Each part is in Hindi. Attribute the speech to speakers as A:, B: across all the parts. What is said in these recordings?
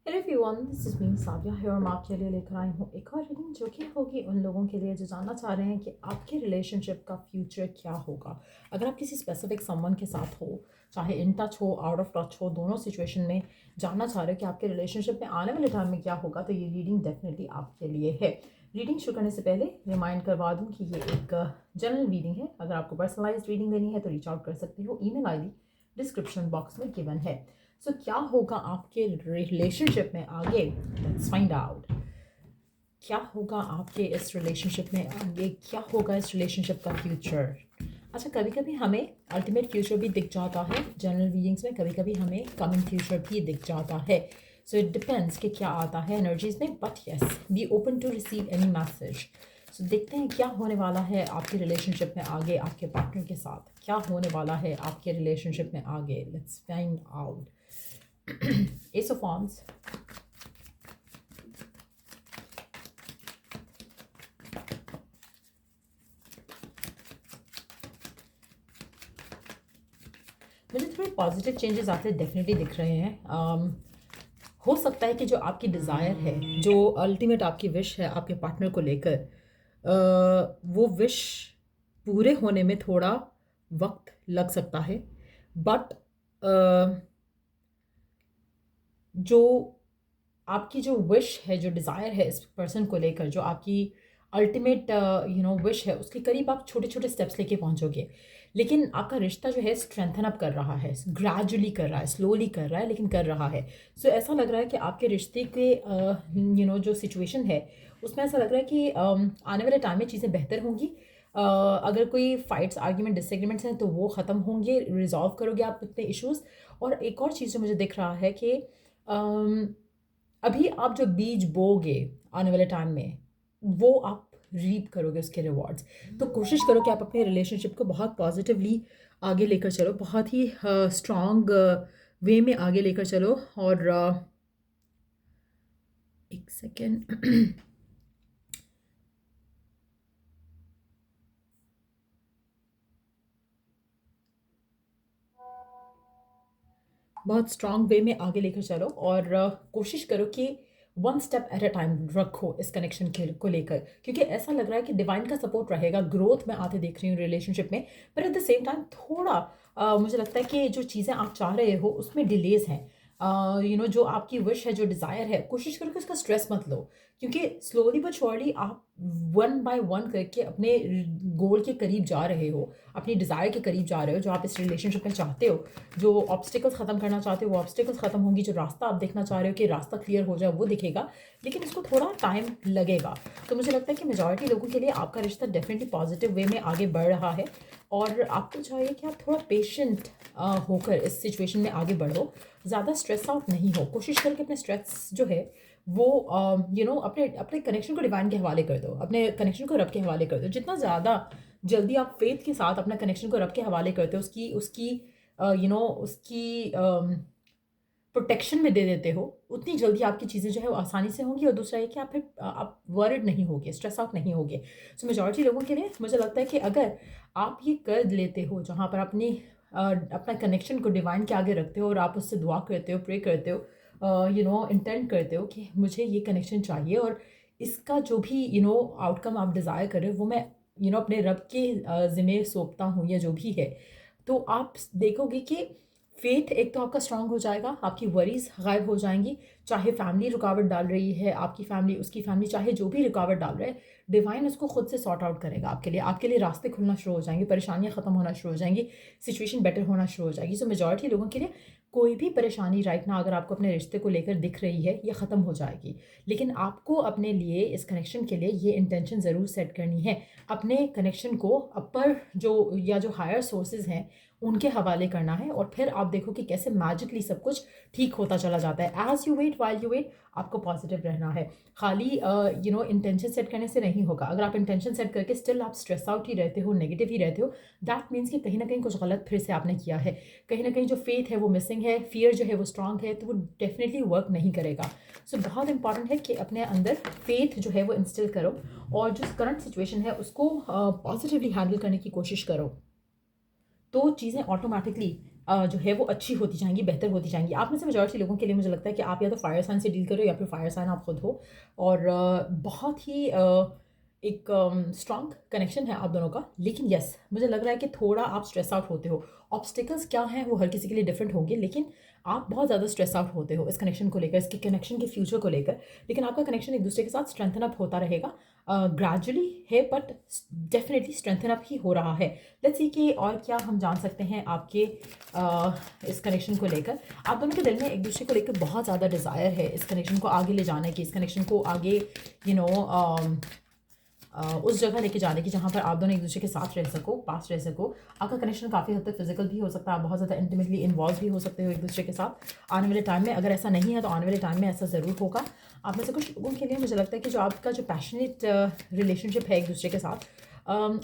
A: Hello everyone, this is me Saviya है और मैं आपके लिए लेकर आई हूँ एक और रीडिंग जो कि होगी उन लोगों के लिए जो जानना चाह रहे हैं कि आपके रिलेशनशिप का फ्यूचर क्या होगा। अगर आप किसी स्पेसिफिक समवन के साथ हो, चाहे इन टच हो, आउट ऑफ टच हो, दोनों सिचुएशन में जानना चाह रहे हो कि आपके रिलेशनशिप में आने वाले टाइम में क्या होगा, तो ये रीडिंग डेफिनेटली आपके लिए है। रीडिंग शुरू करने से पहले रिमाइंड करवा दूँ कि ये एक जनरल रीडिंग है। अगर आपको पर्सनलाइज रीडिंग देनी है तो रीच आउट कर सकते हो। ईमेल आईडी डिस्क्रिप्शन बॉक्स में गिवन है। सो क्या होगा आपके रिलेशनशिप में आगे, लेट्स फाइंड आउट। क्या होगा आपके इस रिलेशनशिप में आगे, क्या होगा इस रिलेशनशिप का फ्यूचर। अच्छा, कभी कभी हमें अल्टीमेट फ्यूचर भी दिख जाता है जनरल रीडिंग्स में, कभी कभी हमें कमिंग फ्यूचर भी दिख जाता है। सो इट डिपेंड्स कि क्या आता है एनर्जीज में, but yes, be open to receive any message. So देखते हैं क्या होने वाला है आपके रिलेशनशिप में आगे, आपके पार्टनर के साथ क्या होने वाला है आपके रिलेशनशिप में आगे। Let's find out. Ace of Wands, मुझे थोड़े पॉजिटिव चेंजेस आते डेफिनेटली दिख रहे हैं। हो सकता है कि जो आपकी डिज़ायर है, जो अल्टीमेट आपकी विश है आपके पार्टनर को लेकर, वो विश पूरे होने में थोड़ा वक्त लग सकता है, बट जो आपकी जो विश है, जो डिज़ायर है इस पर्सन को लेकर, जो आपकी अल्टीमेट विश है, उसके करीब आप छोटे छोटे स्टेप्स लेके पहुंचोगे। लेकिन आपका रिश्ता जो है स्ट्रेंथन अप कर रहा है, ग्रेजुअली कर रहा है, स्लोली कर रहा है, लेकिन कर रहा है। सो ऐसा लग रहा है कि आपके रिश्ते के जो सिचुएशन है उसमें ऐसा लग रहा है कि आने वाले टाइम में चीज़ें बेहतर होंगी। अगर कोई फाइट्स, आर्ग्यूमेंट, डिसएग्रीमेंट्स हैं तो वो ख़त्म होंगे, रिजॉल्व करोगे आप अपने इश्यूज़। और एक और चीज़ जो मुझे दिख रहा है कि अभी आप जो बीज बोगे आने वाले टाइम में, वो आप रीप करोगे उसके रिवॉर्ड्स। तो कोशिश करो कि आप अपने रिलेशनशिप को बहुत पॉजिटिवली आगे लेकर चलो, बहुत ही स्ट्रॉन्ग वे में आगे लेकर चलो। और एक सेकेंड बहुत स्ट्रांग वे में आगे लेकर चलो और कोशिश करो कि one step at a time रखो इस कनेक्शन के को लेकर, क्योंकि ऐसा लग रहा है कि डिवाइन का सपोर्ट रहेगा, ग्रोथ में आते देख रही हूँ रिलेशनशिप में। पर एट द सेम टाइम थोड़ा मुझे लगता है कि जो चीज़ें आप चाह रहे हो उसमें डिलेज हैं। जो आपकी विश है, जो डिज़ायर है, कोशिश करो कि उसका स्ट्रेस मत लो, क्योंकि स्लोली बट श्योरली आप वन बाय वन करके अपने गोल के करीब जा रहे हो, अपनी डिज़ायर के करीब जा रहे हो, जो आप इस रिलेशनशिप में चाहते हो। जो ऑब्स्टिकल्स ख़त्म करना चाहते हो वो ऑब्स्टिकल्स ख़त्म होंगी, जो रास्ता आप देखना चाह रहे हो कि रास्ता क्लियर हो जाए वो दिखेगा, लेकिन इसको थोड़ा टाइम लगेगा। तो मुझे लगता है कि मेजॉरिटी लोगों के लिए आपका रिश्ता डेफिनेटली पॉजिटिव वे में आगे बढ़ रहा है, और आपको चाहिए कि आप थोड़ा पेशेंट होकर इस सिचुएशन में आगे बढ़ो, ज़्यादा स्ट्रेस आउट नहीं हो। कोशिश करके अपने स्ट्रेस जो है वो अपने अपने कनेक्शन को डिवाइन के हवाले कर दो, अपने कनेक्शन को रब के हवाले कर दो। जितना ज़्यादा जल्दी आप फेथ के साथ अपना कनेक्शन को रब के हवाले करते हो, उसकी उसकी उसकी प्रोटेक्शन में दे देते हो, उतनी जल्दी आपकी चीज़ें जो है वो आसानी से होंगी। और दूसरा ये कि आप फिर आप वरिड नहीं होगे, स्ट्रेस आउट नहीं होगे। सो मेजॉरिटी लोगों के लिए मुझे लगता है कि अगर आप ये कर लेते हो, जहाँ पर अपनी अपना कनेक्शन को डिवाइन के आगे रखते हो और आप उससे दुआ करते हो, प्रे करते हो, इंटेंट करते हो कि मुझे ये कनेक्शन चाहिए और इसका जो भी आउटकम आप डिज़ायर कर रहे हो वो मैं अपने रब के ज़िम्मे सौंपता हूँ, या जो भी है। तो आप देखोगे कि फेथ एक तो आपका स्ट्रांग हो जाएगा, आपकी वरीज गायब हो जाएंगी। चाहे फैमिली रुकावट डाल रही है, आपकी फैमिली, उसकी फैमिली, चाहे जो भी रुकावट डाल रहा है, डिवाइन उसको खुद से सॉर्ट आउट करेगा आपके लिए रास्ते खुलना शुरू हो जाएंगे, परेशानियां खत्म होना शुरू हो जाएंगी, सिचुएशन बेटर होना शुरू हो जाएगी। सो मेजॉरिटी लोगों के लिए कोई भी परेशानी राइट ना अगर आपको अपने रिश्ते को लेकर दिख रही है, ये ख़त्म हो जाएगी। लेकिन आपको अपने लिए इस कनेक्शन के लिए ये इंटेंशन ज़रूर सेट करनी है, अपने कनेक्शन को अपर जो हायर सोर्सेज हैं उनके हवाले करना है, और फिर आप देखो कि कैसे मैजिकली सब कुछ ठीक होता चला जाता है। As you wait, while you wait, आपको पॉजिटिव रहना है। खाली इंटेंशन सेट करने से नहीं होगा। अगर आप इंटेंशन सेट करके स्टिल आप स्ट्रेस आउट ही रहते हो, नेगेटिव ही रहते हो, दैट मीन्स कि कहीं ना कहीं कुछ गलत फिर से आपने किया है, कहीं ना कहीं जो फेथ है वो मिसिंग है, फियर जो है वो स्ट्रांग है, तो वो डेफिनेटली वर्क नहीं करेगा। सो बहुत इंपॉर्टेंट है कि अपने अंदर फेथ जो है वो इंस्टिल करो, और जो करंट सिचुएशन है उसको पॉजिटिवली हैंडल करने की कोशिश करो, तो चीज़ें ऑटोमेटिकली जो है वो अच्छी होती जाएंगी, बेहतर होती जाएंगी। आप में से मेजॉरिटी लोगों के लिए मुझे लगता है कि आप या तो फायर साइन से डील करो या फिर फायर साइन आप खुद हो, और बहुत ही एक स्ट्रॉन्ग कनेक्शन है आप दोनों का। लेकिन यस, मुझे लग रहा है कि थोड़ा आप स्ट्रेस आउट होते हो। ऑब्स्टिकल्स क्या हैं वो हर किसी के लिए डिफरेंट होंगे, लेकिन आप बहुत ज़्यादा स्ट्रेस आउट होते हो इस कनेक्शन को लेकर, इसके कनेक्शन के फ्यूचर को लेकर। लेकिन आपका कनेक्शन एक दूसरे के साथ स्ट्रेंथन अप होता रहेगा, ग्रेजुअली है बट डेफिनेटली स्ट्रेंथन अप ही हो रहा है। लेट्स सी कि और क्या हम जान सकते हैं आपके इस कनेक्शन को लेकर। आप दोनों के दिल में एक दूसरे को लेकर बहुत ज़्यादा डिज़ायर है इस कनेक्शन को आगे ले जाने की, इस कनेक्शन को आगे उस जगह लेके जाने की जहाँ पर आप दोनों एक दूसरे के साथ रह सको, पास रह सको। आपका कनेक्शन काफ़ी हद तक फिजिकल भी हो सकता है, आप बहुत ज़्यादा इंटीमेटली इन्वॉल्व भी हो सकते हो एक दूसरे के साथ आने वाले टाइम में। अगर ऐसा नहीं है तो आने वाले टाइम में ऐसा ज़रूर होगा। आप में से कुछ लोगों के लिए मुझे लगता है कि जो आपका जो पैशनेट रिलेशनशिप है एक दूसरे के साथ,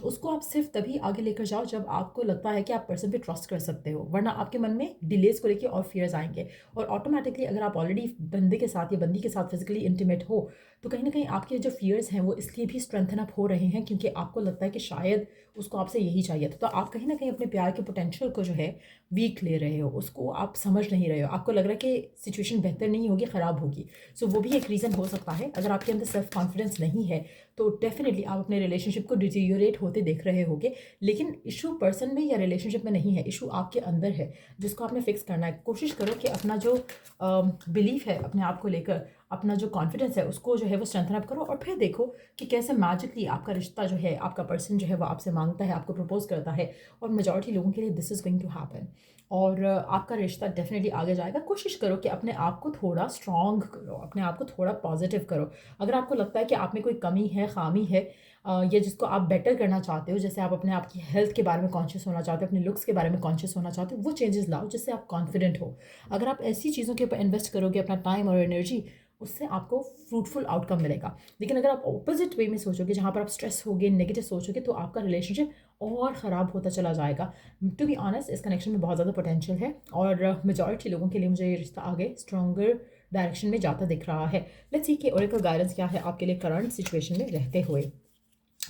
A: उसको आप सिर्फ तभी आगे लेकर जाओ जब आपको लगता है कि आप पर्सन पे ट्रस्ट कर सकते हो, वरना आपके मन में डिलेज को लेके और फियर्स आएंगे। और ऑटोमेटिकली अगर आप ऑलरेडी बंदे के साथ या बंदी के साथ फिजिकली इंटीमेट हो, तो कहीं ना कहीं आपके जो फियर्स हैं वो इसलिए भी स्ट्रेंथन अप हो रहे हैं क्योंकि आपको लगता है कि शायद उसको आपसे यही चाहिए था। तो आप कहीं ना कहीं अपने प्यार के पोटेंशियल को जो है वीक ले रहे हो, उसको आप समझ नहीं रहे हो। आपको लग रहा है कि सिचुएशन बेहतर नहीं होगी, ख़राब होगी। सो वो भी एक रीज़न हो सकता है। अगर आपके अंदर सेल्फ कॉन्फिडेंस नहीं है तो डेफिनेटली आप अपने रिलेशनशिप को डिटीरियोरेट होते देख रहे होगे। लेकिन इशू पर्सन में या रिलेशनशिप में नहीं है, इशू आपके अंदर है जिसको आपने फिक्स करना है। कोशिश करो कि अपना जो बिलीफ है अपने आप को लेकर, अपना जो कॉन्फिडेंस है उसको जो है वो स्ट्रेंथन अप करो, और फिर देखो कि कैसे मैजिकली आपका रिश्ता जो है, आपका पर्सन जो है वो आपसे मांगता है, आपको प्रपोज करता है। और मेजॉरिटी लोगों के लिए this is going to happen, और आपका रिश्ता डेफिनेटली आगे जाएगा। कोशिश करो कि अपने आप को थोड़ा स्ट्रॉन्ग करो, अपने आप को थोड़ा पॉजिटिव करो। अगर आपको लगता है कि आप में कोई कमी है, खामी है, या जिसको आप बेटर करना चाहते हो, जैसे आप अपने आप की हेल्थ के बारे में कॉन्शियस होना चाहते हो, अपने लुक्स के बारे में कॉन्शियस होना चाहते हो, वो चेंजेस लाओ जिससे आप कॉन्फिडेंट हो। अगर आप ऐसी चीज़ों के ऊपर इन्वेस्ट करोगे अपना टाइम और एनर्जी, उससे आपको फ्रूटफुल आउटकम मिलेगा। लेकिन अगर आप ऑपोजिट वे में सोचोगे, जहाँ पर आप स्ट्रेस होगे, नेगेटिव सोचोगे, तो आपका रिलेशनशिप और ख़राब होता चला जाएगा। टू बी ऑनेस्ट, इस कनेक्शन में बहुत ज़्यादा पोटेंशियल है, और मेजॉरिटी लोगों के लिए मुझे ये रिश्ता आगे स्ट्रॉन्गर डायरेक्शन में जाता दिख रहा है। लेट्स सी कि ओरेकल गाइडेंस क्या है आपके लिए करंट सिचुएशन में रहते हुए।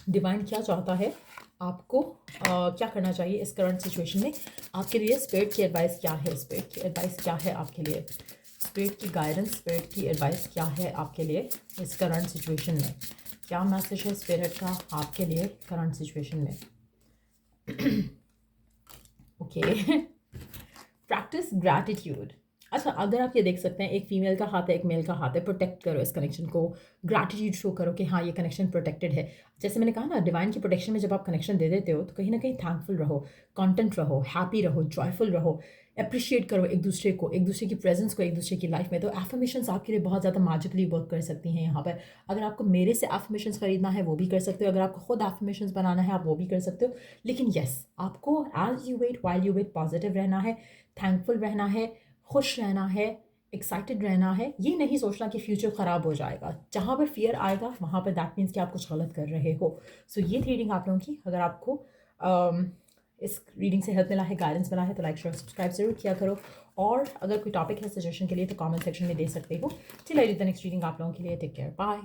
A: डिवाइन क्या चाहता है आपको, क्या करना चाहिए इस करंट सिचुएशन में आपके लिए। स्पिरिट की एडवाइस क्या है, स्पिरिट की एडवाइस क्या है आपके लिए, स्पिरिट की गाइडेंस, स्पिरिट की एडवाइस क्या है आपके लिए इस करंट सिचुएशन में। क्या मैसेज है स्पिरिट का आपके लिए करंट सिचुएशन में। Okay, practice gratitude. अच्छा, अगर आप ये देख सकते हैं, एक फीमेल का हाथ है, एक मेल का हाथ है। प्रोटेक्ट करो इस कनेक्शन को, ग्रैटिट्यूड शो करो कि हाँ ये कनेक्शन प्रोटेक्टेड है। जैसे मैंने कहा ना, डिवाइन की प्रोटेक्शन में जब आप कनेक्शन दे देते हो तो कहीं ना कहीं थैंकफुल रहो, कॉन्टेंट रहो, हैप्पी रहो, जॉयफुल रहो, अप्रिशिएट करो एक दूसरे को, एक दूसरे की प्रेजेंस को एक दूसरे की लाइफ में। तो एफर्मेशंस आपके लिए बहुत ज़्यादा मैजिकली वर्क कर सकती हैं यहाँ पर। अगर आपको मेरे से एफर्मेशंस खरीदना है वो भी कर सकते हो, अगर आपको खुद एफर्मेशंस बनाना है आप वो भी कर सकते हो। लेकिन येस, आपको as you wait, while you wait, positive रहना है, थैंकफुल रहना है, खुश रहना है, एक्साइटेड रहना है। ये नहीं सोचना कि फ्यूचर ख़राब हो जाएगा। जहाँ पर फियर आएगा वहाँ पर दैट मीन्स कि आप कुछ गलत कर रहे हो। सो ये थी रीडिंग आप लोगों की। अगर आपको इस रीडिंग से हेल्प मिला है, गाइडेंस मिला है, तो लाइक शेयर सब्सक्राइब जरूर किया करो। और अगर कोई टॉपिक है सजेशन के लिए तो कमेंट सेक्शन में दे सकते हो। Till I read the next reading आप लोगों के लिए। Take care, bye.